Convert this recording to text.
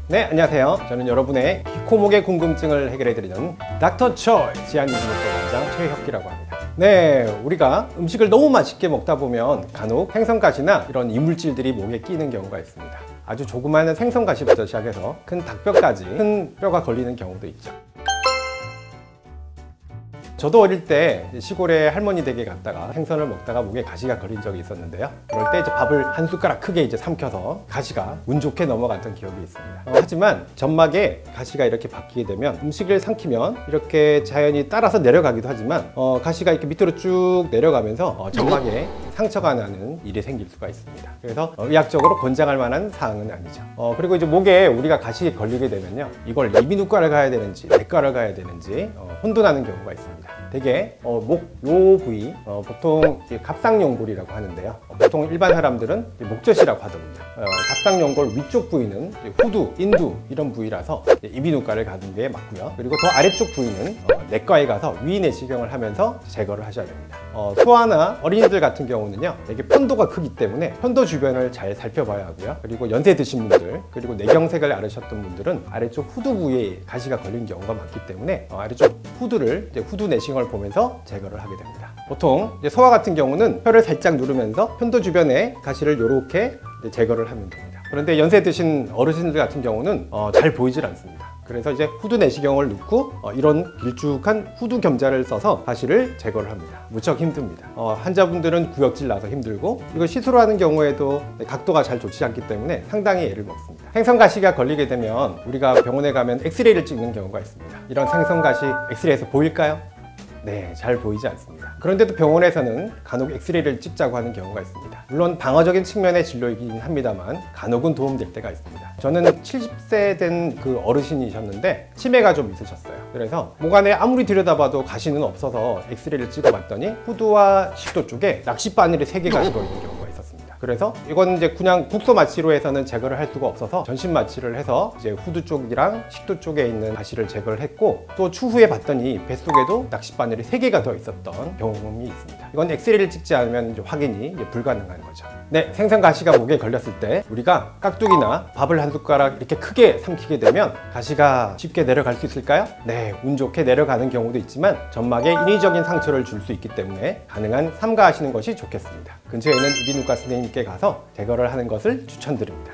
네, 안녕하세요. 저는 여러분의 코목의 궁금증을 해결해드리는 닥터 초이 지한이비인후과 원장 최혁기라고 합니다. 네, 우리가 음식을 너무 맛있게 먹다 보면 간혹 생선가시나 이런 이물질들이 목에 끼는 경우가 있습니다. 아주 조그마한 생선가시부터 시작해서 큰 닭뼈까지 큰 뼈가 걸리는 경우도 있죠. 저도 어릴 때 시골에 할머니 댁에 갔다가 생선을 먹다가 목에 가시가 걸린 적이 있었는데요. 그럴 때 이제 밥을 한 숟가락 크게 이제 삼켜서 가시가 운 좋게 넘어갔던 기억이 있습니다. 하지만 점막에 가시가 이렇게 박히게 되면 음식을 삼키면 이렇게 자연히 따라서 내려가기도 하지만 가시가 이렇게 밑으로 쭉 내려가면서 점막에 상처가 나는 일이 생길 수가 있습니다. 그래서 의학적으로 권장할 만한 사항은 아니죠. 그리고 이제 목에 우리가 가시 걸리게 되면요, 이걸 이비인후과를 가야 되는지 내과를 가야 되는지 혼돈하는 경우가 있습니다. 되게 목 요 부위 보통 갑상연골이라고 하는데요. 보통 일반 사람들은 목젖이라고 하더군요. 갑상연골 위쪽 부위는 후두, 인두 이런 부위라서 이비인후과를 가는 게 맞고요. 그리고 더 아래쪽 부위는 내과에 가서 위내시경을 하면서 제거를 하셔야 됩니다. 소아나 어린이들 같은 경우는요, 되게 편도가 크기 때문에 편도 주변을 잘 살펴봐야 하고요. 그리고 연세 드신 분들, 그리고 뇌경색을 앓으셨던 분들은 아래쪽 후두 부위에 가시가 걸린 경우가 많기 때문에 아래쪽 후두를 후두 내시경을 보면서 제거를 하게 됩니다. 보통 소아 같은 경우는 혀를 살짝 누르면서 편도 주변에 가시를 이렇게 제거를 하면 됩니다. 그런데 연세 드신 어르신들 같은 경우는 잘 보이질 않습니다. 그래서 이제 후두 내시경을 넣고 이런 길쭉한 후두 겸자를 써서 가시를 제거를 합니다. 무척 힘듭니다. 환자분들은 구역질 나서 힘들고, 이거 시술을 하는 경우에도 각도가 잘 좋지 않기 때문에 상당히 애를 먹습니다. 생선가시가 걸리게 되면 우리가 병원에 가면 엑스레이를 찍는 경우가 있습니다. 이런 생선가시 엑스레이에서 보일까요? 네, 잘 보이지 않습니다. 그런데도 병원에서는 간혹 엑스레이를 찍자고 하는 경우가 있습니다. 물론 방어적인 측면의 진료이긴 합니다만 간혹은 도움될 때가 있습니다. 저는 70세 된 그 어르신이셨는데 치매가 좀 있으셨어요. 그래서 목 안에 아무리 들여다봐도 가시는 없어서 엑스레이를 찍어봤더니 후두와 식도 쪽에 낚싯바늘이 3개가 들어있는 경우가 있었습니다. 그래서 이건 이제 그냥 국소 마취로 해서는 제거를 할 수가 없어서 전신 마취를 해서 이제 후두 쪽이랑 식도 쪽에 있는 가시를 제거를 했고, 또 추후에 봤더니 뱃속에도 낚싯바늘이 3개가 더 있었던 경험이 있습니다. 이건 엑스레이를 찍지 않으면 이제 확인이 불가능한 거죠. 네, 생선가시가 목에 걸렸을 때 우리가 깍두기나 밥을 한 숟가락 이렇게 크게 삼키게 되면 가시가 쉽게 내려갈 수 있을까요? 네, 운 좋게 내려가는 경우도 있지만 점막에 인위적인 상처를 줄 수 있기 때문에 가능한 삼가하시는 것이 좋겠습니다. 근처에 있는 이비인후과 선생님께 가서 제거를 하는 것을 추천드립니다.